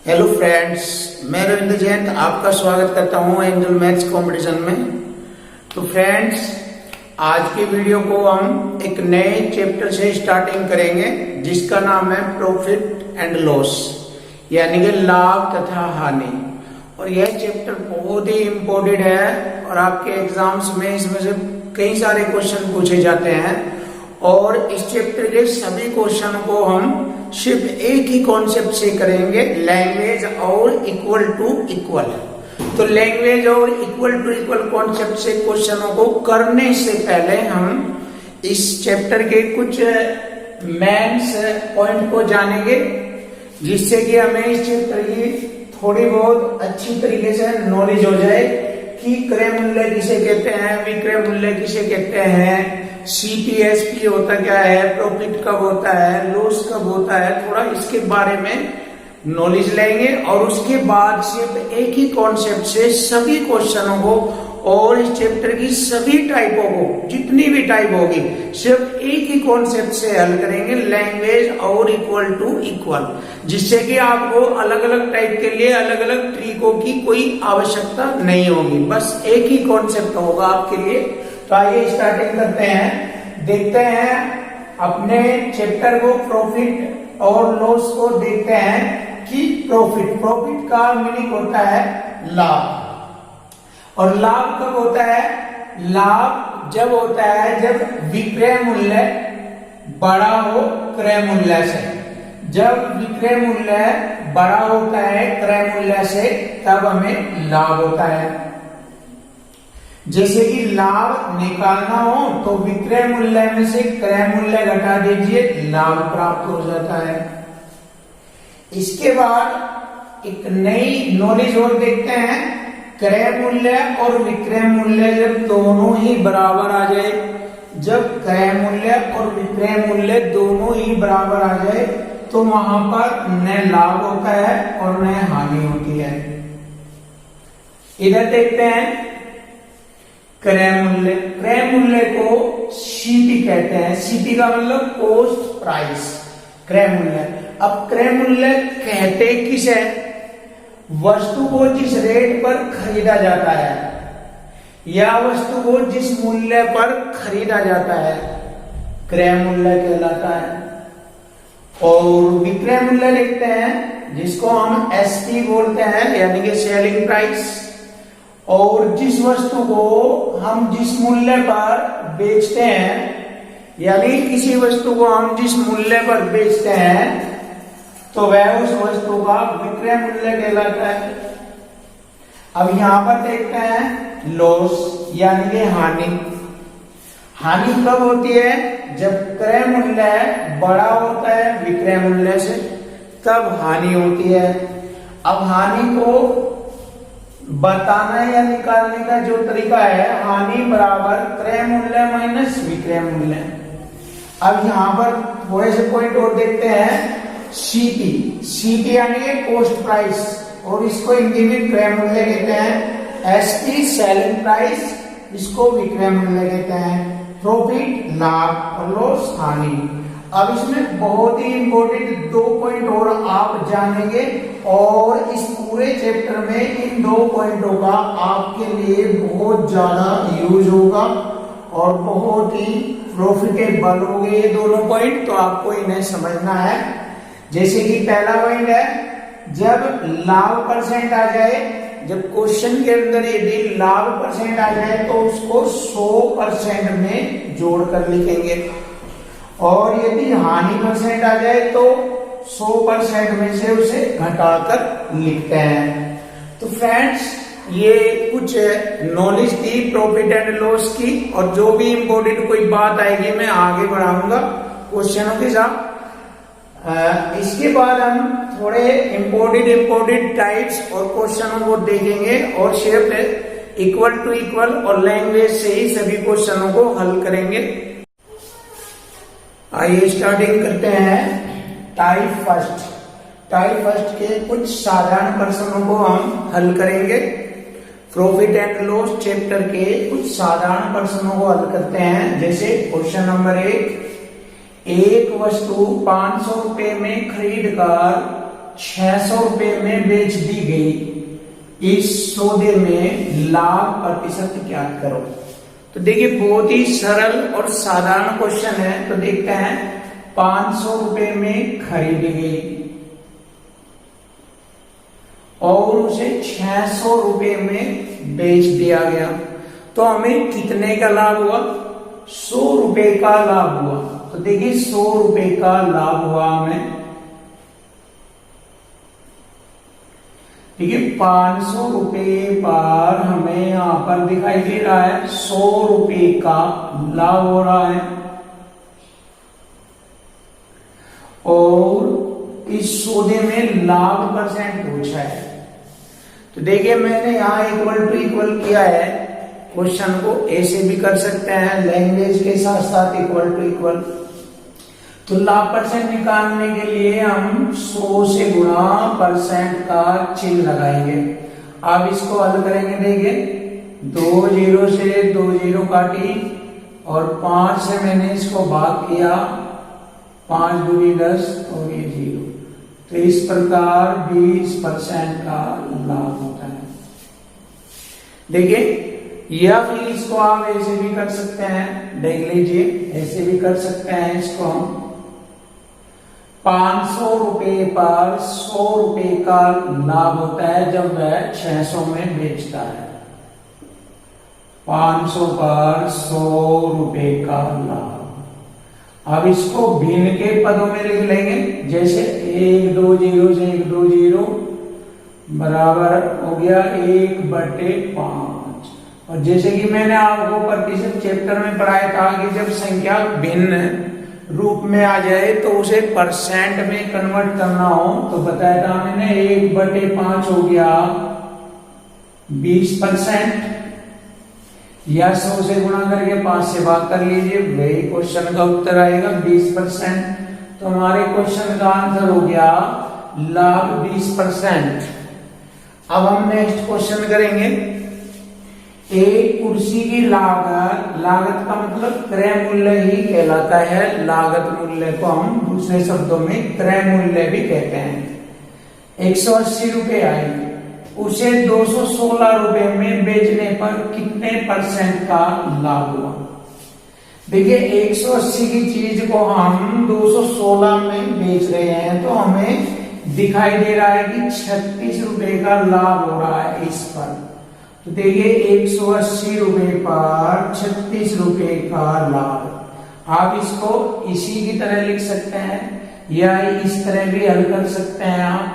Hello friends, मैं रविंद्र जैन आपका स्वागत करता हूं एंजल मैथ्स कंपटीशन में। तो फ्रेंड्स, आज की वीडियो को हम एक नए चैप्टर से स्टार्टिंग करेंगे जिसका नाम है प्रॉफिट एंड लॉस, यानी कि लाभ तथा हानि। और यह चैप्टर बहुत ही इम्पोर्टेंट है और आपके एग्जाम्स में इसमें से कई सारे क्वेश्चन पूछे जाते हैं। और इस चैप्टर के सभी क्वेश्चन को हम सिर्फ एक ही कॉन्सेप्ट से करेंगे, लैंग्वेज और इक्वल टू इक्वल। तो लैंग्वेज और इक्वल टू इक्वल कॉन्सेप्ट से क्वेश्चनों को करने से पहले हम इस चैप्टर के कुछ मेंस पॉइंट को जानेंगे, जिससे कि हमें इस चैप्टर की थोड़ी बहुत अच्छी तरीके से नॉलेज हो जाए कि क्रय मूल्य किसे कहते हैं, विक्रय मूल्य किसे कहते हैं, सीपीएसपी होता क्या है, प्रॉफिट कब होता है, लॉस कब होता है। थोड़ा इसके बारे में नॉलेज लेंगे और उसके बाद सिर्फ एक ही कॉन्सेप्ट से सभी क्वेश्चनों को और इस चैप्टर की सभी टाइपों को, जितनी भी टाइप होगी, सिर्फ एक ही कॉन्सेप्ट से हल करेंगे, लैंग्वेज और इक्वल टू इक्वल, जिससे कि आपको अलग अलग टाइप के लिए अलग अलग ट्रिकों की कोई आवश्यकता नहीं होगी, बस एक ही कॉन्सेप्ट होगा आपके लिए। तो आइए स्टार्टिंग करते हैं, देखते हैं अपने चैप्टर को, प्रॉफिट और लॉस को देखते हैं कि प्रॉफिट का मीनिंग होता है लाभ। और लाभ कब होता है? लाभ जब होता है जब विक्रय मूल्य बड़ा हो क्रय मूल्य से। जब विक्रय मूल्य बड़ा होता है क्रय मूल्य से तब हमें लाभ होता है। जैसे कि लाभ निकालना हो तो विक्रय मूल्य में से क्रय मूल्य घटा दीजिए, लाभ प्राप्त हो जाता है। इसके बाद एक नई नॉलेज और देखते हैं, क्रय मूल्य और विक्रय मूल्य जब दोनों ही बराबर आ जाए, जब क्रय मूल्य और विक्रय मूल्य दोनों ही बराबर आ जाए तो वहां पर न लाभ होता है और न हानि होती है। इधर देखते हैं क्रय मूल्य। क्रय मूल्य को सीपी कहते हैं। सीपी का मतलब कॉस्ट प्राइस, क्रय मूल्य। अब क्रय मूल्य कहते किस है? वस्तु को जिस रेट पर खरीदा जाता है या वस्तु को जिस मूल्य पर खरीदा जाता है, क्रय मूल्य कहलाता है। और विक्रय मूल्य लिखते हैं जिसको हम एसपी बोलते हैं, यानी कि सेलिंग प्राइस। और जिस वस्तु को हम जिस मूल्य पर बेचते हैं, यानी किसी वस्तु को हम जिस मूल्य पर बेचते हैं तो वह उस वस्तु का विक्रय मूल्य कहलाता है। अब यहां पर देखते हैं लॉस, यानी कि हानि। हानि कब होती है? जब क्रय मूल्य बड़ा होता है विक्रय मूल्य से, तब हानि होती है। अब हानि को बताना या निकालने का जो तरीका है, हानि बराबर क्रय मूल्य माइनस विक्रय मूल्य। अब यहां पर थोड़े से पॉइंट और देखते हैं, सीपी। सीपी यानी कि कॉस्ट प्राइस, और इसको हिंदी में क्रय मूल्य कहते हैं। एसपी सेलिंग प्राइस, इसको विक्रय मूल्य कहते हैं। प्रॉफिट लाभ और लॉस हानि। अब इसमें बहुत ही इंपॉर्टेंट दो पॉइंट और आप जानेंगे और इस पूरे चैप्टर में इन दो पॉइंटों का आपके लिए बहुत ज्यादा यूज होगा और बहुत ही प्रॉफिटेबल होंगे ये दोनों पॉइंट। तो आपको इन्हें समझना है। जैसे कि पहला पॉइंट है, जब लाभ परसेंट आ जाए, जब क्वेश्चन के अंदर यदि लाभ परसेंट आ जाए तो उसको 100% में जोड़कर लिखेंगे, और यदि हानि परसेंट आ जाए तो 100% में से उसे घटाकर लिखते हैं। तो फ्रेंड्स, ये कुछ नॉलेज थी प्रॉफिट एंड लॉस की, और जो भी इंपॉर्टेंट कोई बात आएगी मैं आगे बढ़ाऊंगा क्वेश्चनों के साथ। इसके बाद हम थोड़े इंपॉर्टेंट टाइप्स और क्वेश्चनों को देखेंगे और सिर्फ इक्वल टू इक्वल और लैंग्वेज से ही सभी क्वेश्चनों को हल करेंगे। आइए स्टार्टिंग करते हैं टाइप फर्स्ट। टाइप फर्स्ट के कुछ साधारण प्रश्नों को हम हल करेंगे। प्रॉफिट एंड लॉस चैप्टर के कुछ साधारण प्रश्नों को हल करते हैं। जैसे क्वेश्चन नंबर 1, एक वस्तु 500 रुपए में खरीद कर 600 रुपए में बेच दी गई। इस सौदे में लाभ प्रतिशत ज्ञात करो। तो देखिए बहुत ही सरल और साधारण क्वेश्चन है। तो देखते हैं 500 रुपए में खरीदी गई और उसे 600 रुपए में बेच दिया गया, तो हमें कितने का लाभ हुआ? 100 रुपए का लाभ हुआ। तो देखिए 100 रुपए का लाभ हुआ हमें। ठीक है, 500 रुपए पर हमें यहां पर दिखाई दे रहा है 100 रुपए का लाभ हो रहा है। और इस सौदे में लाभ परसेंट पूछा है। तो देखिए मैंने यहां इक्वल टू इक्वल किया है। क्वेश्चन को ऐसे भी कर सकते हैं, लैंग्वेज के साथ साथ इक्वल टू इक्वल। तो लाभ परसेंट निकालने के लिए हम 100 से गुणा परसेंट का चिन्ह लगाएंगे। अब इसको हल करेंगे। देखिए 2 0 से 2 0 काटी और 5 से मैंने इसको भाग किया, 5 दूनी 10 और ये 0। तो इस प्रकार 20% का लाभ होता है। देखिए या फिर इसको आप ऐसे भी कर सकते हैं, देख लीजिए ऐसे भी कर सकते हैं। इसको हम 500 रुपए पर 100 रुपए का लाभ होता है जब वह 600 में बेचता है। 500 पर 100 रुपए का लाभ। अब इसको भिन्न के पदों में लिख लेंगे, जैसे 1 2 0 से 1 2 0 बराबर हो गया 1/5। और जैसे कि मैंने आपको प्रतिशत चैप्टर में पढ़ाया था कि जब संख्या भिन्न रूप में आ जाए तो उसे परसेंट में कन्वर्ट करना हो, तो बताया था मैंने 1/5 हो गया 20%, या 100 से गुणा करके 5 से भाग कर लीजिए, वही क्वेश्चन का उत्तर आएगा 20%। तो हमारे क्वेश्चन का आंसर हो गया लाभ 20%। अब हम नेक्स्ट क्वेश्चन करेंगे। एक कुर्सी की लागत, लागत का मतलब क्रय मूल्य ही कहलाता है। लागत मूल्य को हम दूसरे शब्दों में क्रय मूल्य भी कहते हैं। 180 रुपए आई, उसे 216 रुपए में बेचने पर कितने परसेंट का लाभ हुआ? देखिए 180 की चीज को हम 216 में बेच रहे हैं, तो हमें दिखाई दे रहा है कि 36 रुपए का लाभ हो रहा है इस पर। तो देखिए 180 रुपए पर 36 रुपए का लाभ। आप इसको इसी की तरह लिख सकते हैं, या इस तरह भी हल कर सकते हैं आप,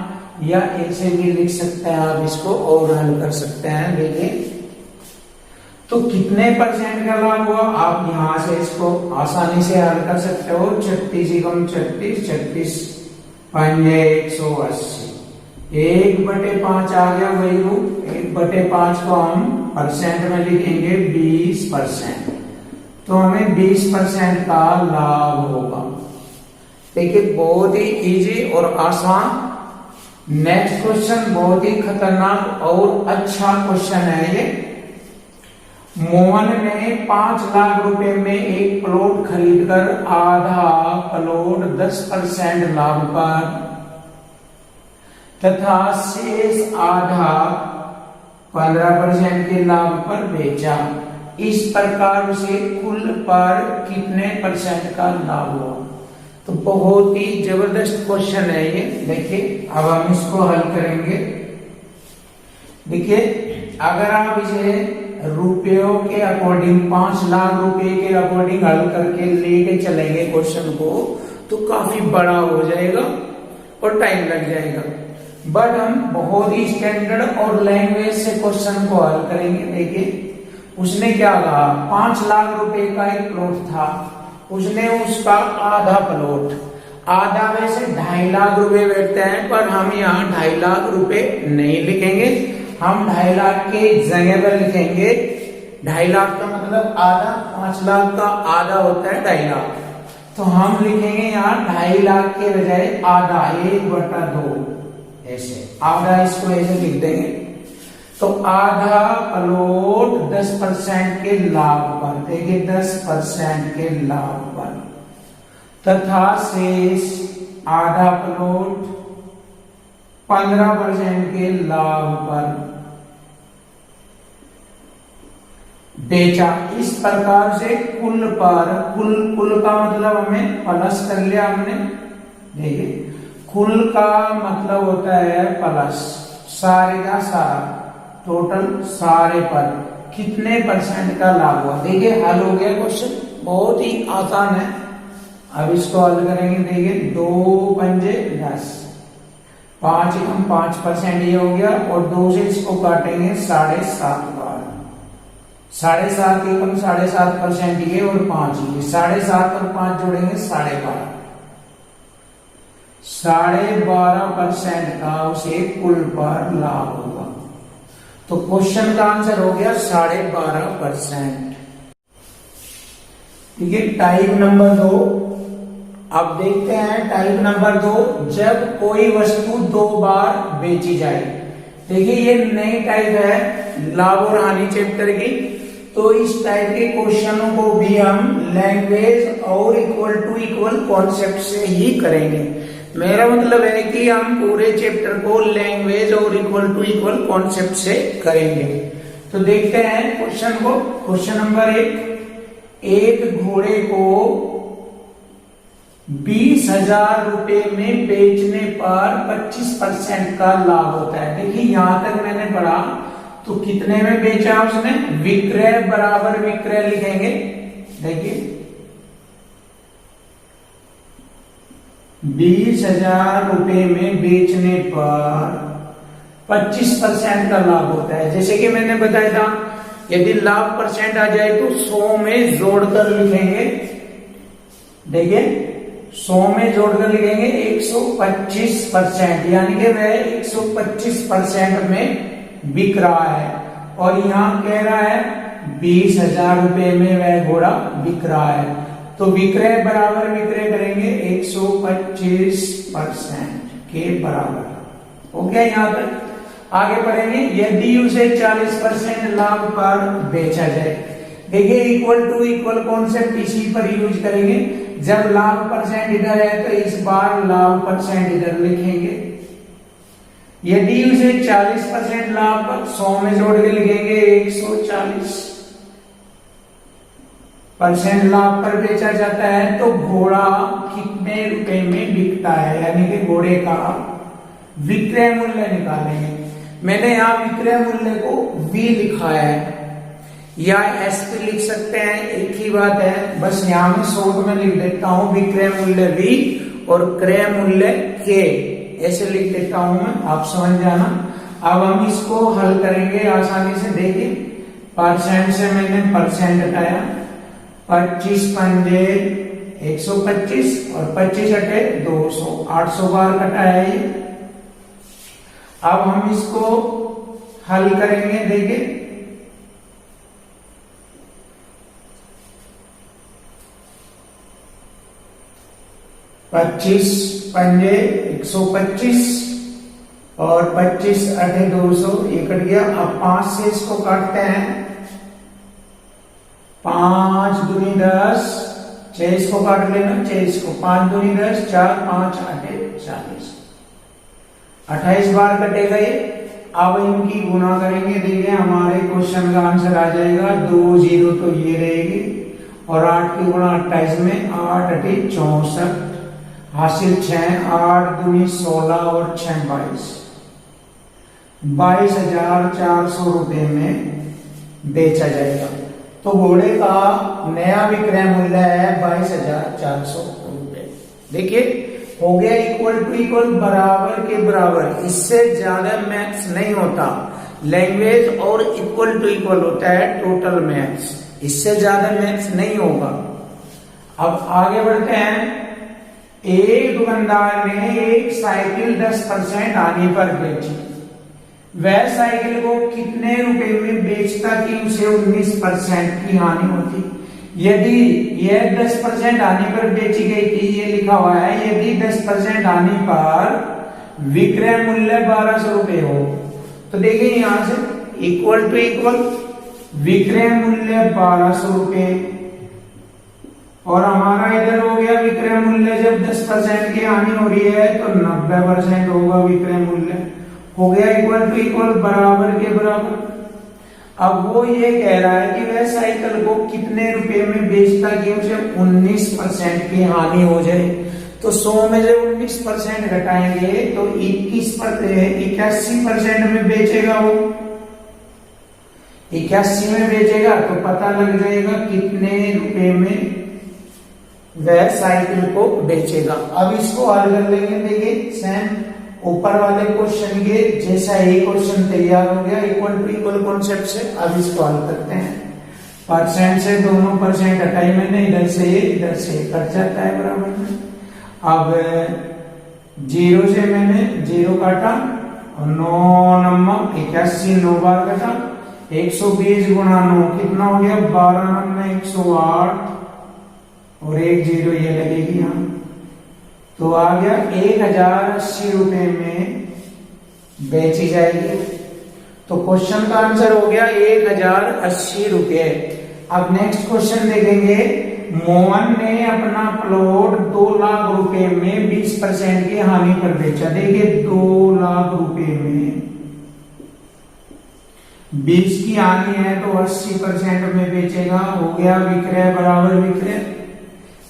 या ऐसे भी लिख सकते हैं आप इसको और हल कर सकते हैं। देखिए तो कितने परसेंट का लाभ हुआ, आप यहां से इसको आसानी से हल कर सकते हो। 36 एकम 36, 36 पंजे 180, 1/5 आ गया वही रूप। 1/5 को हम परसेंट में लिखेंगे 20%, तो हमें 20% का लाभ होगा। देखिए बहुत ही इजी और आसान। नेक्स्ट क्वेश्चन बहुत ही खतरनाक और अच्छा क्वेश्चन है ये। मोहन ने 5 लाख रुपए में एक प्लॉट खरीदकर आधा प्लॉट 10% लाभ पर तथा शेष आधा 15% के लाभ पर बेचा। इस प्रकार उसे कुल पर कितने परसेंट का लाभ हुआ? तो बहुत ही जबरदस्त क्वेश्चन है ये। देखिए अब हम इसको हल करेंगे। देखिए अगर आप इसे रुपयों के अकॉर्डिंग 5 लाख रुपए के अकॉर्डिंग हल करके लेके चलेंगे क्वेश्चन को, तो काफी बड़ा हो जाएगा और टाइम लग जाएगा। बट हम बहुत ही स्टैंडर्ड और लैंग्वेज से क्वेश्चन को हल करेंगे। देखिए उसने क्या कहा, 5 लाख रुपए का एक प्लॉट था, उसने उसका आधा प्लॉट, आधा में से 2.5 लाख रुपए बैठते हैं, पर हम यहाँ 2.5 लाख रुपए नहीं लिखेंगे, हम 2.5 लाख के जगह पर लिखेंगे 2.5 लाख का मतलब आधा, 5 लाख का आधा होता है 2.5 लाख, तो हम लिखेंगे यहाँ 2.5 लाख के बजाय आधा, 1/2 ऐसे, आधा इसको ऐसे लिख देंगे। तो आधा प्लॉट 10% के लाभ पर, देखिए 10% के लाभ पर, तथा शेष आधा प्लॉट 15% के लाभ पर बेचा। इस प्रकार से कुल पर, कुल का मतलब हमें प्लस कर लिया हमने। देखिए कुल का मतलब होता है प्लस, सारे का सारा, टोटल सारे पर कितने परसेंट का लाभ हुआ। देखिए हल हो गया क्वेश्चन, बहुत ही आसान है। अब इसको हल करेंगे। देखिए 2 पंजे 10, 5 एकम 5% ये हो गया, और 2 से इसको काटेंगे 7.5 बार। 7.5 एकम 7.5% ये और 5 ये, 7.5 और 5 जोड़ेंगे 12.5। 12.5% का उसे कुल पर लाभ होगा। तो क्वेश्चन का आंसर हो गया 12.5%। ठीक है। टाइप नंबर 2, अब देखते हैं टाइप नंबर 2, जब कोई वस्तु 2 बार बेची जाए। देखिए ये नई टाइप है लाभ और हानि चैप्टर की। तो इस टाइप के क्वेश्चनों को भी हम लैंग्वेज और इक्वल टू इक्वल कॉन्सेप्ट से ही करेंगे। मेरा मतलब है कि हम पूरे चैप्टर को लैंग्वेज और इक्वल टू इक्वल कॉन्सेप्ट से करेंगे। तो देखते हैं क्वेश्चन को। क्वेश्चन नंबर 1, एक घोड़े को 20,000 रुपए में बेचने पर 25% का लाभ होता है। देखिए यहां तक मैंने पढ़ा, तो कितने में बेचा उसने, विक्रय बराबर विक्रय लिखेंगे। देखिए 20,000 रुपए में बेचने पर 25% का लाभ होता है। जैसे कि मैंने बताया था, यदि लाभ परसेंट आ जाए तो 100 में जोड़कर लिखेंगे। देखिए 100 में जोड़कर लिखेंगे 125%, यानी कि वह 125% में बिक रहा है। और यहां कह रहा है 20,000 रुपए में वह घोड़ा बिक रहा है। तो विक्रय बराबर विक्रय करेंगे 125% के बराबर। हो गया यहां तक। आगे बढ़ेंगे। यदि उसे 40% लाभ पर बेचा जाए। देखिए इक्वल टू इक्वल कॉन्सेप्ट इसी पर यूज करेंगे। जब लाभ परसेंट इधर है तो इस बार लाभ परसेंट इधर लिखेंगे। यदि उसे 40% लाभ पर 100 में जोड़ के लिखेंगे 140% लाभ पर बेचा जाता है। तो घोड़ा कितने रुपए में बिकता है, यानी कि घोड़े का विक्रय मूल्य निकालेंगे। मैंने यहां विक्रय मूल्य को V लिखा है, या S पे लिख सकते हैं, एक ही बात है। बस यहां में शॉर्ट में लिख देता हूं, विक्रय मूल्य V और क्रय मूल्य K, ऐसे लिख देता हूं मैं, आप समझ जाना। अब हम इसको हल करेंगे आसानी से। देखिए परसेंट से मैंने परसेंट हटाया, 25 पंजे 125 और 25 हटे 200, 800 बार कटाया ये। अब हम इसको हल करेंगे। देखिए 25 पंजे 125 और 25 अठे 200, ये कट गया। अब 5 से इसको काटते हैं, 5 दूनी 10, 6 इसको काट लेना, 6 इसको, 5 दूनी 10, 4 5 अठे 40, 28 बार कटेगा ये। अब इनकी गुना करेंगे। देखिए हमारे क्वेश्चन का आंसर आ जाएगा 2 0 तो ये रहेगी, और 8 की गुणा 28 में 8 अठे 64, हासिल 6, 8 दूनी 16 और 6 22, 22,400 रुपए में बेचा जाएगा। तो घोड़े का नया विक्रय मूल्य है 22,400 रुपए। देखिए हो गया इक्वल टू इक्वल, बराबर के बराबर। इससे ज्यादा मैथ्स नहीं होता। लैंग्वेज और इक्वल टू इक्वल होता है टोटल मैथ्स, इससे ज्यादा मैथ्स नहीं होगा। अब आगे बढ़ते हैं। एक दुकानदार ने एक साइकिल 10% हानि पर बेची। वह साइकिल को कितने रुपए में बेचता कि उसे 19% की हानि होती। यदि यह 10% हानि पर बेची गई थी, ये लिखा हुआ है, यदि 10% हानि पर विक्रय मूल्य 1200 रुपए हो। तो देखिए यहां से इक्वल टू इक्वल, विक्रय मूल्य 1200 रुपए और हमारा इधर हो गया विक्रय मूल्य, जब 10% की हानि हो रही है तो 90% होगा विक्रय मूल्य, हो गया इक्वल टू इक्वल, बराबर के बराबर। अब वो ये कह रहा है कि वह साइकिल को कितने रुपए में बेचता कि उसे 19% की हानि हो जाए। तो 100 में से 19% घटाएंगे तो 81% में बेचेगा, वो 81 में बेचेगा, तो पता लग जाएगा कितने रुपए में वह साइकिल को बेचेगा। अब इसको हल कर लेंगे। देखिए सेम ऊपर वाले क्वेश्चन के जैसा ही क्वेश्चन तैयार हो गया इक्वल टू इक्वल कॉन्सेप्ट से। अब इसको हल करते हैं। परसेंट से दोनों परसेंट हटाई मैंने, इधर से ये इधर से कट जाता है बराबर में। अब 0 से मैंने 0 काटा और 9 नंबर 81 9 बार काटा, 120 गुणा 9 कितना हो गया 12 नंबर 108 और 1 0 ये लगेगी यहाँ, तो आ गया 1080 रुपए में बेची जाएगी। तो क्वेश्चन का आंसर हो गया 1080 रुपए। अब नेक्स्ट क्वेश्चन देखेंगे। मोहन ने अपना प्लॉट 2 लाख रुपए में 20% की हानि पर बेचा। देखिए 2 लाख रुपए में 20 की हानि है तो 80% में बेचेगा, हो गया विक्रय बराबर विक्रय,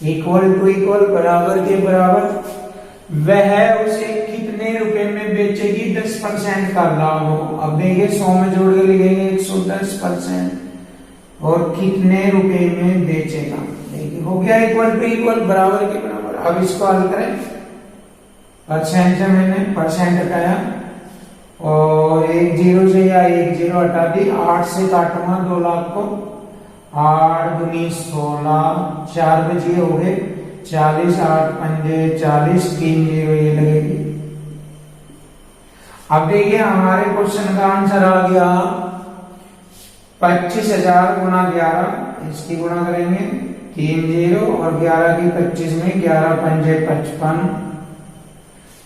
इक्वल टू इक्वल, बराबर के बराबर। वह उसे कितने रुपए में बेचेगी 10% का लाभ हो। अब देखिए 100 में जोड़ के लिखेंगे 110% और कितने रुपए में बेचेगा। देखिए हो गया इक्वल टू इक्वल, बराबर के बराबर। अब इसको हल करें। परसेंट से मैंने परसेंट हटाया और 1 0 से या 1 0 हटा दी, 8 से काटूंगा 2 लाख को, 8 दूनी 16, 4 बजे हो गए 40, 8 पंजे 40, 3 0 ये लगेगी। अब देखिए हमारे क्वेश्चन का आंसर आ गया 25,000 गुना 11, इसकी गुणा करेंगे 3 0 और 11 की 25 में 11 पंजे 55,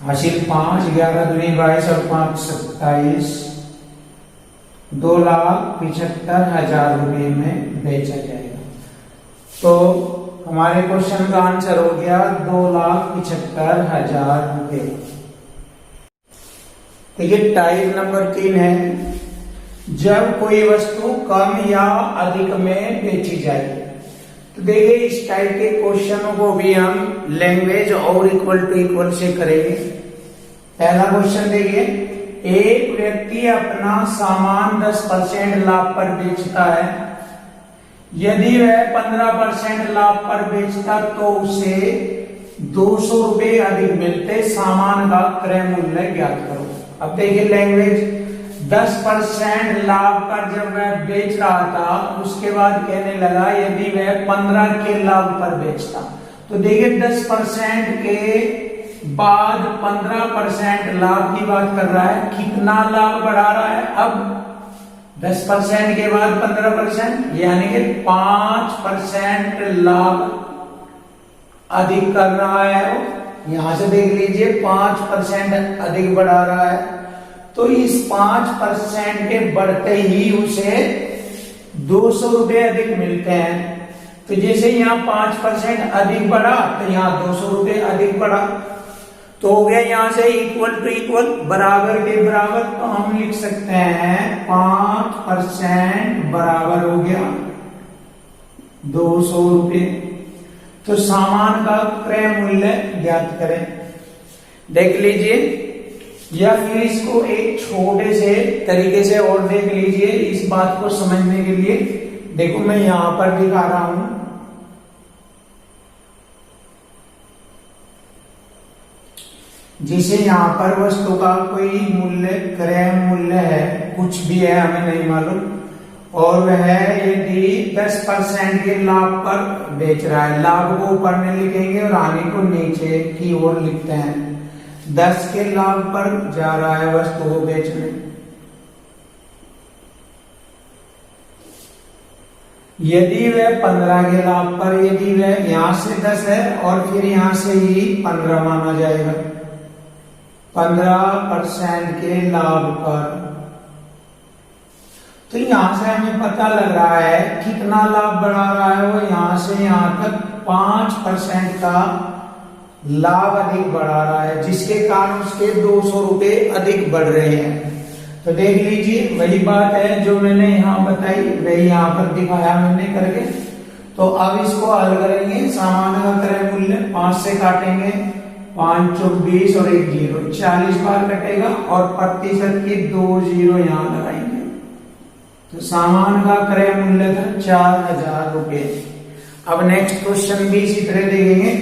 हासिल 5, 11 दूनी 22 और 5 27, 2,75,000 रुपए में बेचा जाएगा। तो हमारे क्वेश्चन का आंसर हो गया 2,75,000 रुपए। देखिए टाइप नंबर 3 है, जब कोई वस्तु कम या अधिक में बेची जाए। तो देखिए इस टाइप के क्वेश्चनों को भी हम लैंग्वेज और इक्वल टू इक्वल से करेंगे। पहला क्वेश्चन देखिए, एक व्यक्ति अपना सामान 10% लाभ पर बेचता है। यदि वह 15% लाभ पर बेचता तो उसे 200 रुपए अधिक मिलते। सामान का क्रय मूल्य ज्ञात करो। अब देखिए लैंग्वेज, 10% लाभ पर जब वह बेच रहा था उसके बाद कहने लगा यदि वह 15 के लाभ पर बेचता। तो देखिए 10% के बाद 15% लाभ की बात कर रहा है, कितना लाभ बढ़ा रहा है। अब 10% के बाद 15% यानी कि 5% लाभ अधिक कर रहा है। वो यहां से देख लीजिए 5% अधिक बढ़ा रहा है। तो इस 5% के बढ़ते ही उसे 200 रुपए अधिक मिलते हैं। तो जैसे यहाँ 5% अधिक बढ़ा तो यहाँ 200 रुपए अधिक बढ़ा, तो हो गया यहां से इक्वल टू इक्वल, बराबर के बराबर। तो हम लिख सकते हैं 5% बराबर हो गया 200 रुपए। तो सामान का क्रय मूल्य ज्ञात करें। देख लीजिए, या फिर इसको एक छोटे से तरीके से और देख लीजिए इस बात को समझने के लिए। देखो मैं यहां पर दिखा रहा हूं, जिसे यहाँ पर वस्तु का कोई मूल्य क्रय मूल्य है, कुछ भी है हमें नहीं मालूम, और वह यदि 10% के लाभ पर बेच रहा है। लाभ को ऊपर में लिखेंगे और हानि को नीचे की ओर लिखते हैं। 10 के लाभ पर जा रहा है वस्तु को बेचने। यदि वह 15 के लाभ पर, यदि वह यहां से 10 है और फिर यहां से ही 15 माना जाएगा, 15% के लाभ पर। तो यहां से हमें पता लग रहा है कितना लाभ बढ़ा रहा है वो, यहां से यहां तक 5% का लाभ अधिक बढ़ा रहा है, जिसके कारण उसके 200 रुपए अधिक बढ़ रहे हैं। तो देख लीजिए वही बात है जो मैंने यहाँ बताई, वही यहाँ पर दिखाया मैंने करके। तो अब इसको हल करेंगे। सामान्य का क्रय मूल्य 5 से काटेंगे, 5 चौक 20 और 1 0, 40 बार कटेगा और प्रतिशत की 2 0 यहाँ लगाएंगे। तो सामान का क्रय मूल्य था 4000 रुपए। अब नेक्स्ट क्वेश्चन भी इसी तरह देखेंगे।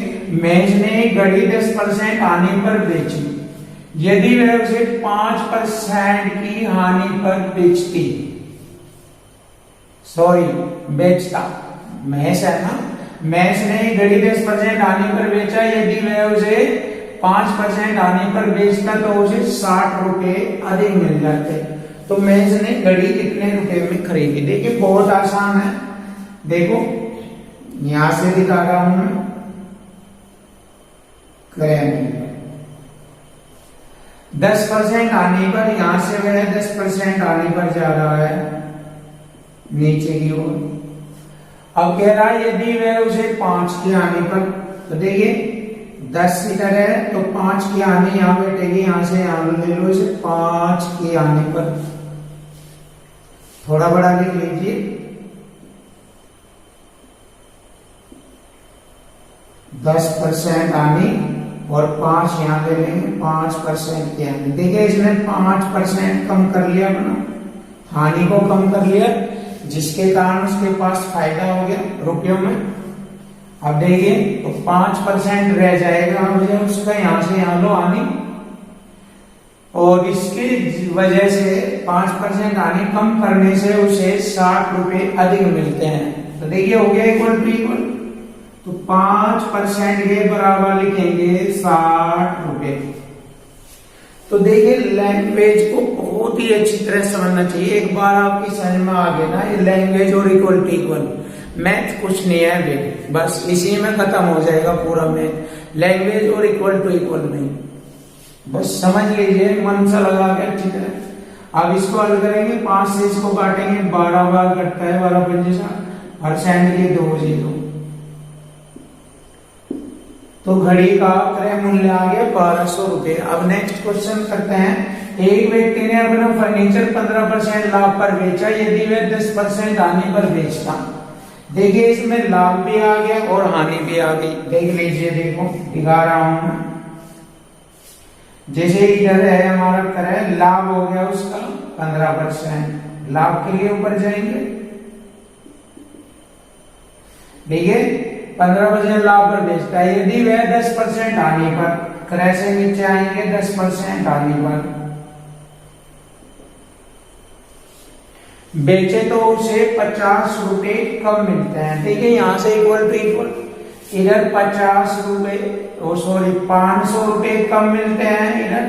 मेज ने घड़ी 10% हानि पर बेची, यदि वह उसे 5% की हानि पर बेचता, मैच है ना, मैच ने घड़ी 10% हानि पर बेचा, यदि वह उसे 5% हानि पर बेचता तो उसे 60 रुपए अधिक मिल जाते। तो मैच ने घड़ी कितने रुपए में खरीदी? देखिए बहुत आसान है, देखो यहां से दिखा रहा हूं मैं। क्रय मूल्य 10% आने पर, यहां से वह 10% आने पर जा रहा है नीचे की ओर। अब कह रहा है यदि वह उसे 5 की आने पर, तो देखिए 10 इधर है तो 5 की आने यहां बैठेगी, यहां से यहां ले लो इसे। 5 की आने पर थोड़ा बड़ा लिख लीजिए, 10% आने और 5 यहां ले लेंगे, 5% की हानि। देखिए इसने 5% कम कर लिया अपना, हानि को कम कर लिया, जिसके कारण उसके पास फायदा हो गया रुपयों में। अब देखिए तो 5% रह जाएगा मुझे उसका, यहां से यहां लो हानि, और इसकी वजह से 5% हानि कम करने से उसे 60 रुपए अधिक मिलते हैं। तो देखिए हो गया इक्वल टू इक्वल। तो 5% के बराबर लिखेंगे 60 रुपए। तो देखिए लैंग्वेज को बहुत ही अच्छी तरह समझना चाहिए। एक बार आपकी समझ में आ गया ना ये लैंग्वेज और इक्वल टू इक्वल, मैथ कुछ नहीं है, बस इसी में खत्म हो जाएगा पूरा मैथ, लैंग्वेज और इक्वल टू इक्वल में। बस समझ लीजिए मन से लगा के अच्छी तरह। अब इसको हल करेंगे, 5 से इसको काटेंगे, 12 बार कटता है, 12 पंजे 60, परसेंट के 2 0। तो घड़ी का क्रय मूल्य आ गया 1200 रुपए। अब नेक्स्ट क्वेश्चन करते हैं। एक व्यक्ति ने अपना फर्नीचर 15% लाभ पर बेचा, यदि वह 10% हानि पर बेचता। देखिए इसमें लाभ भी आ गया और हानि भी आ गई। देख लीजिए, देखो दिखा रहा हूं मैं। जैसे इधर है हमारा क्रय, लाभ हो गया उसका 15%, लाभ के लिए ऊपर जाएंगे, देखिए 15% लाभ पर बेचता है, यदि वह 10% हानि पर, क्रय से नीचे आएंगे 10% हानि पर बेचे तो उसे 50 रुपए कम मिलते हैं। ठीक है, यहां से इक्वल टू इक्वल, इधर 50 रुपए 500 रुपए कम मिलते हैं इधर।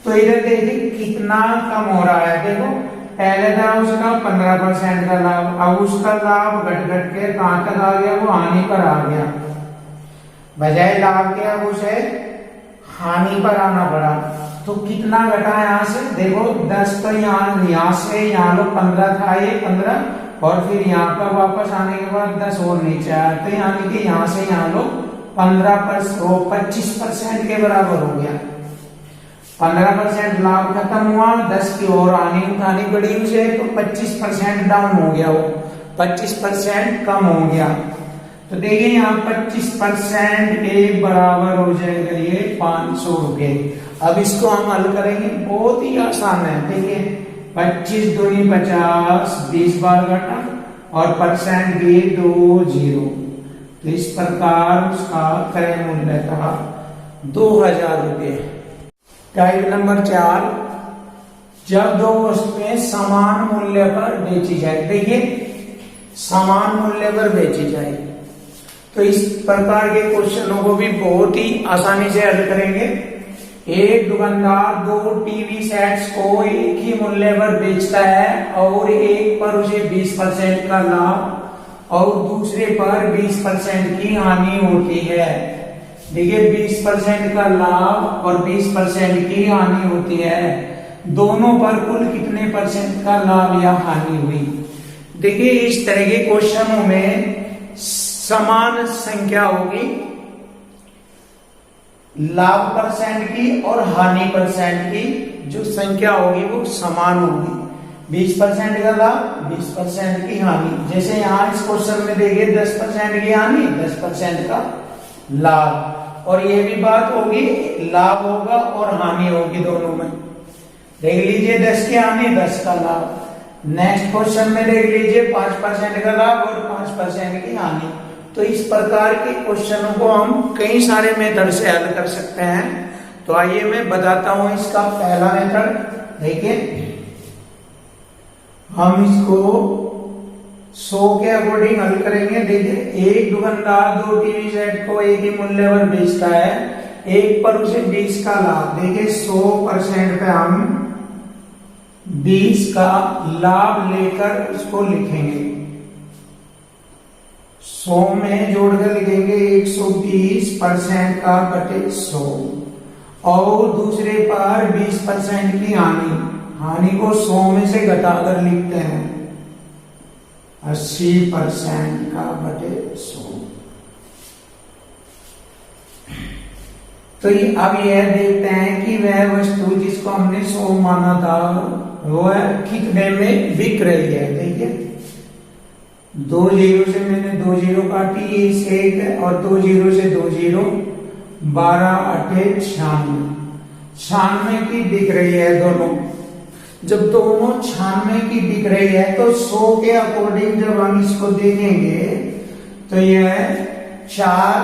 तो इधर देखिए कितना कम हो रहा है। देखो पहले था उसका 15% का लाभ, अब उसका लाभ घट घट के कहां तक आ गया, वो हानि पर आ गया। बजाय लाभ के अब उसे हानि पर आना पड़ा। तो कितना घटा यहाँ से, देखो 10 तो यहाँ से यहाँ लो 15 था, ये 15 और फिर यहाँ पर वापस आने के बाद 10 और नीचे आया, तो यानी कि यहाँ से यहाँ लो 25% के बराबर हो गया। 15% लाभ खत्म हुआ, 10 की और हानि उठानी पड़ी उसे, तो 25% डाउन हो गया, वो 25% कम हो गया। तो देखिए यहाँ 25% के बराबर हो जाएगा ये 500 रुपए। अब इसको हम हल करेंगे, बहुत ही आसान है। देखिए 25 दूनी 50, 20 बार घटा और परसेंट भी 2 0। तो इस प्रकार उसका क्रय मूल्य था 2000 रुपए। टाइप नंबर 4, जब दो वस्तुएं समान मूल्य पर बेची जाए। देखिए समान मूल्य पर बेची जाए तो इस प्रकार के क्वेश्चनों को भी बहुत ही आसानी से हल करेंगे। एक दुकानदार 2 टीवी सेट्स को एक ही मूल्य पर बेचता है और एक पर उसे 20% का लाभ और दूसरे पर 20% की हानि होती है। देखिए 20% का लाभ और 20% की हानि होती है, दोनों पर कुल कितने % का लाभ या हानि हुई। देखिए इस तरह के क्वेश्चनों में समान संख्या होगी, लाभ परसेंट की और हानि परसेंट की जो संख्या होगी वो समान होगी। 20% का लाभ, 20% की हानि। जैसे यहाँ इस क्वेश्चन में देखिए 10% की हानि, 10% का लाभ। और ये भी बात होगी, लाभ होगा और हानि होगी दोनों में। देख लीजिए 10 की हानि, 10 का लाभ। नेक्स्ट क्वेश्चन में देख लीजिए 5% का लाभ और 5% की हानि। तो इस प्रकार के क्वेश्चनों को हम कई सारे मेथड से हल कर सकते हैं। तो आइए मैं बताता हूं इसका पहला मेथड। देखिए हम इसको 100 के अकॉर्डिंग हल करेंगे। देखिए एक दुकानदार 2 टीवी सेट को एक ही मूल्य पर बेचता है, एक पर उसे 20 का लाभ। देखिए 100% पे हम 20 का लाभ लेकर उसको लिखेंगे। 100 में जोड़कर लिखेंगे 120% का बटे 100। और दूसरे पर 20% की हानि, हानि को 100 में से घटाकर लिखते हैं 80% का बटे 100। तो अब यह देखते हैं कि वह वस्तु जिसको हमने 100 माना था वो कितने में बिक रही है। देखिए 2 जीरो से मैंने 2 जीरो काटी, इस एक और 2 जीरो से 2 जीरो, 12 8 96, 96 की बिक रही है दोनों। जब दोनों 96 की बिक रही है तो 100 के अकॉर्डिंग जब हम इसको देखेंगे तो यह 4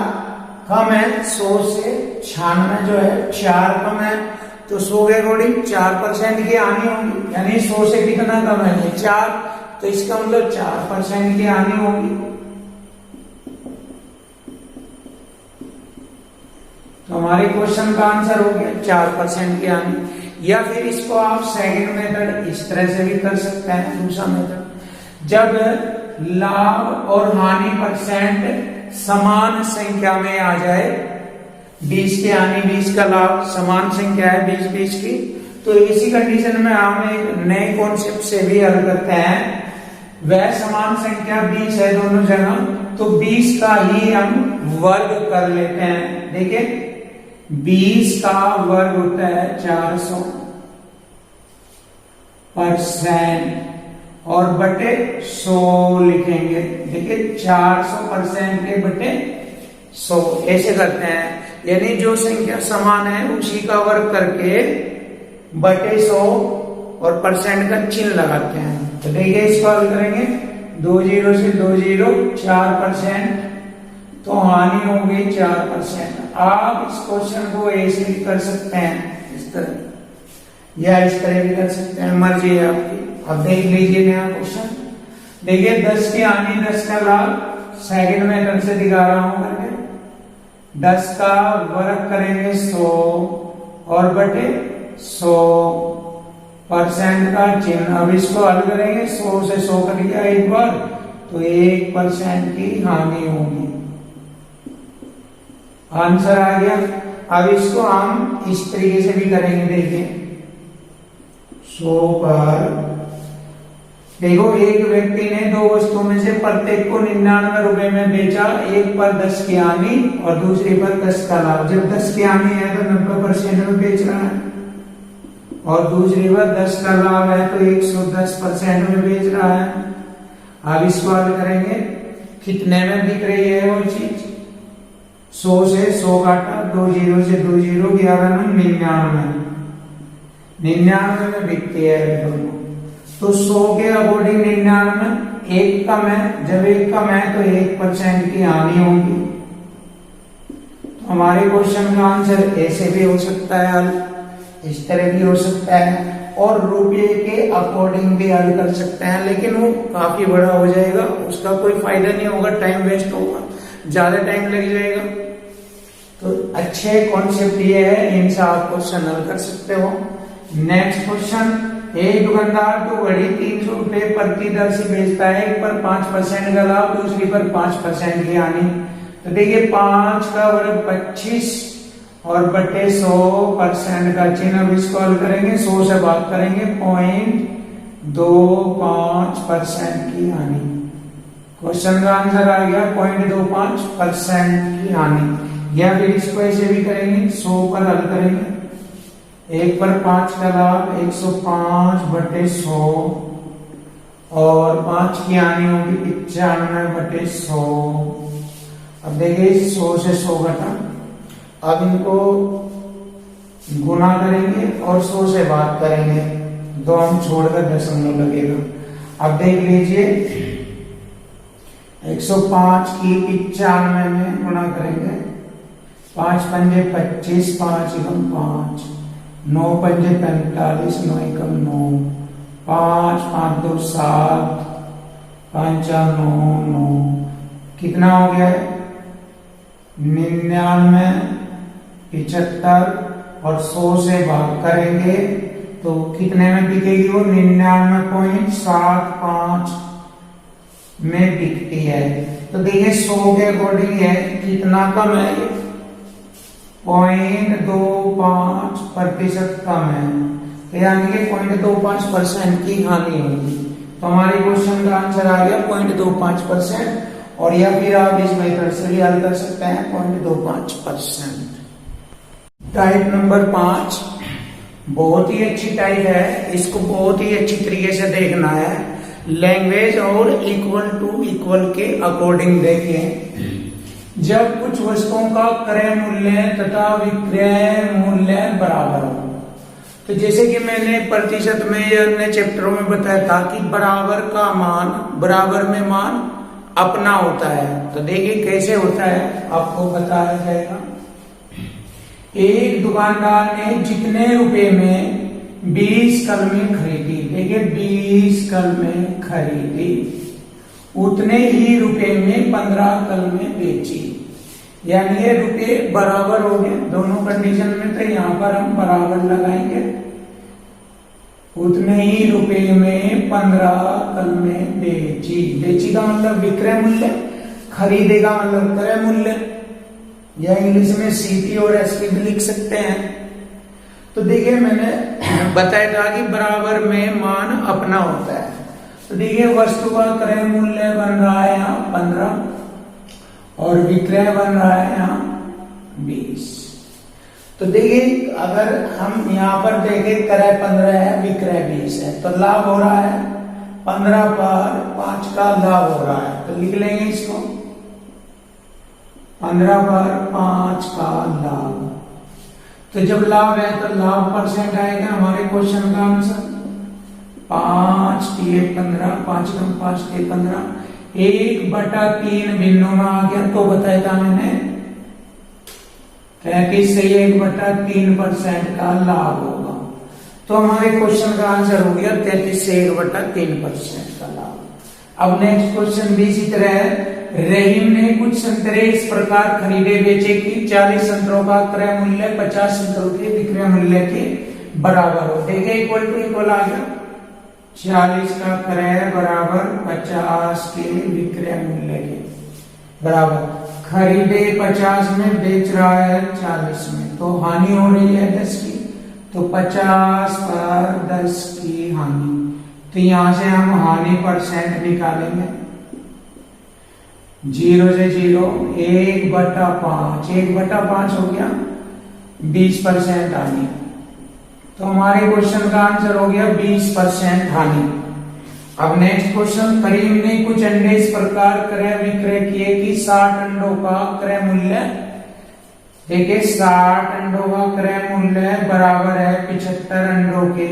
कम है, 100 से 96 जो है 4 कम है, तो 100 के अकॉर्डिंग 4% की हानि होगी। यानी 100 से कितना कम है, 4, तो इसका मतलब 4% की हानि होगी। तो हमारे क्वेश्चन का आंसर हो गया 4% की हानि। या फिर इसको आप सेकंड मेथड इस तरह से भी कर सकते हैं। दूसरा मेथड, जब लाभ और हानि परसेंट समान संख्या में आ जाए, 20 की हानि 20 का लाभ, समान संख्या है 20-20 की, तो ऐसी कंडीशन में हम एक नए कॉन्सेप्ट से भी हल करते हैं। वह समान संख्या 20 है दोनों जगह, तो 20 का ही हम वर्ग कर लेते हैं। देखिए 20 का वर्ग होता है 400% और बटे 100 लिखेंगे। देखिए 400% के बटे 100 ऐसे करते हैं। यानी जो संख्या समान है उसी का वर्ग करके बटे 100 और परसेंट का चिन्ह लगाते हैं। तो देखिए इसको हल करेंगे, 2 जीरो से 2 जीरो, 4%, तो हानि होगी 4%। आप इस क्वेश्चन को ऐसे भी कर सकते हैं, इस तरह या इस तरह भी कर सकते हैं, मर्जी है आपकी। अब देख लीजिए नया क्वेश्चन। देखिए 10 की हानि 10 का लाभ, सेकंड मेथड से दिखा रहा हूं करके। 10 का वर्ग करेंगे 100 और बटे 100% का चिन्ह। अब इसको हल करेंगे, 100 से 100 कट गया एक बार, तो 1% की हानि होगी। आंसर आ गया। अब इसको हम इस तरीके से भी करेंगे। देखिए 100 पर देखो एक व्यक्ति ने 2 वस्तुओं में से प्रत्येक को 99 रुपए में बेचा, एक पर 10 की हानि और दूसरी पर 10 का लाभ। जब 10 की हानि है तो 90% में बेच रहा है और दूसरी पर 10 का लाभ है तो 110% में बेच रहा है। अब इसको हल करेंगे, कितने में बिक रही है वो चीज। 100 से 100 काटा, 2 जीरो से 2 जीरो, 11 में 99 में बिकती है दोनों। तो 100 के अकॉर्डिंग 99 में एक कम है, जब एक कम है तो 1% की हानि होगी। तो हमारे क्वेश्चन का आंसर ऐसे भी हो सकता है हल, इस तरह भी हो सकता है, और रुपये के अकॉर्डिंग भी हल कर सकते हैं, लेकिन वो काफी बड़ा हो जाएगा, उसका कोई फायदा नहीं होगा, टाइम वेस्ट होगा, ज्यादा टाइम लग जाएगा। तो अच्छे कॉन्सेप्ट ये है, इनसे आप क्वेश्चन हल कर सकते हो। नेक्स्ट क्वेश्चन, एक दुकानदार तो घड़ी 300 रुपए प्रति दर से बेचता है, एक पर 5% का लाभ, दूसरी पर 5% की हानि। तो देखिए 5 का वर्ग 25 और बटे 100% का चिन्ह। इसको हल करेंगे, 100 से बात करेंगे, 0.25% की हानि। क्वेश्चन का आंसर आ गया 0.25% की हानि। या फिर इसको ऐसे भी करेंगे, 100 पर हल करेंगे, 1 पर 5 का लाभ 105/100 और 5 की हानि होगी 95/100। अब देखिए 100 से 100 घटा, अब इनको गुना करेंगे और 100 से भाग करेंगे, 2 हम छोड़कर दशमलव लगेगा। अब देख लीजिए 105 की 95 में गुणा करेंगे, 5 पंजे 25, 5 एकम 5, 9 पंजे 45, 9 एकम 9, 5 5 2 7, 5 4 9 9, कितना हो गया है 99, 75 और 100 से भाग करेंगे तो कितने में बिकेगी वो 99.75 में बिकती है। तो देखिए 100 के अकॉर्डिंग है, कितना कम है 0.25% कम है, तो यानी कि 0.25% की हानि होगी। तो हमारे क्वेश्चन का आंसर आ गया 0.25%। और या फिर आप इस मेथड से भी हल कर सकते हैं 0.25%। टाइप नंबर 5 बहुत ही अच्छी टाइप है, इसको बहुत ही अच्छी तरीके से देखना है। लैंग्वेज और इक्वल टू इक्वल के अकॉर्डिंग देखिए, जब कुछ वस्तुओं का क्रय मूल्य तथा विक्रय मूल्य बराबर हो, तो जैसे कि मैंने प्रतिशत में या अन्य चैप्टरों में बताया था कि बराबर का मान बराबर में मान अपना होता है। तो देखिए कैसे होता है, आपको बताया जाएगा। एक दुकानदार ने जितने रुपए में 20 कलमें खरीदी, देखिए 20 कलमें खरीदी, उतने ही रुपए में 15 कलमें बेची। यानी ये रुपए बराबर हो गए दोनों कंडीशन में, तो यहां पर हम बराबर लगाएंगे। उतने ही रुपए में 15 कलमें बेची, बेची का मतलब विक्रय मूल्य, खरीदे का मतलब क्रय मूल्य, या इंग्लिश में सीपी और एसपी भी लिख सकते हैं। तो देखिए मैंने बताया था कि बराबर में मान अपना होता है। तो देखिए वस्तु का क्रय मूल्य बन रहा है यहाँ 15 और विक्रय बन रहा है यहाँ 20। तो देखिए अगर हम यहाँ पर देखें क्रय 15 है, विक्रय 20 है, तो लाभ हो रहा है 15 पर 5 का लाभ हो रहा है। तो लिख लेंगे इसको 15 पर 5 का लाभ। तो जब लाभ है तो लाभ परसेंट आएगा हमारे क्वेश्चन का आंसर। 5 के 15, 5 कम 5 के 15, 1/3 भिन्नों में आ गया। तो बताया था मैंने 33 से 1/3% का लाभ होगा। तो हमारे क्वेश्चन का आंसर हो गया 33 से 1/3% का लाभ। अब नेक्स्ट क्वेश्चन भी इसी तरह है। रहीम ने कुछ संतरे इस प्रकार खरीदे बेचे कि 40 संतरों का क्रय मूल्य 50 संतरों के विक्रय मूल्य के बराबर हो। देखिए इक्वल टू इक्वल आ गया, 40 का क्रय बराबर 50 के विक्रय मूल्य के बराबर। खरीदे 50 में, बेच रहा है 40 में, तो हानि हो रही है 10 की, तो 50 पर 10 की हानि। तो यहां से हम हानि परसेंट निकालेंगे, 0 से 0, 1/5, 1/5 हो गया 20% हानि। तो हमारे क्वेश्चन का आंसर हो गया 20% हानि। अब नेक्स्ट क्वेश्चन, करीम ने कुछ अंडे इस प्रकार क्रय विक्रय किए कि 60 अंडों का क्रय मूल्य, देखिए 60 अंडों का क्रय मूल्य बराबर है 75 अंडों के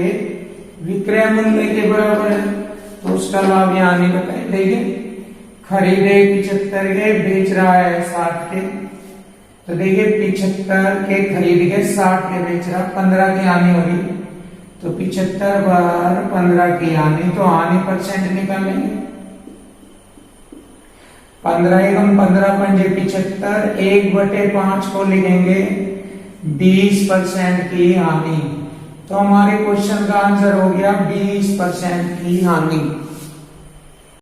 विक्रय मूल्य के बराबर है। तो उसका लाभ यहाँ नहीं बताए। देखिए खरीदे 75 के, बेच रहा है 60 के, तो देखिए 75 के खरीद के 60 के बेच रहा, 15 की हानि हो रही, तो 75 बार 15 की हानि, तो हानि परसेंट निकालेंगे। 15 एकम 15 पंजे 75, 1/5 को लिखेंगे 20% की हानि। तो हमारे क्वेश्चन का आंसर हो गया 20% की हानि।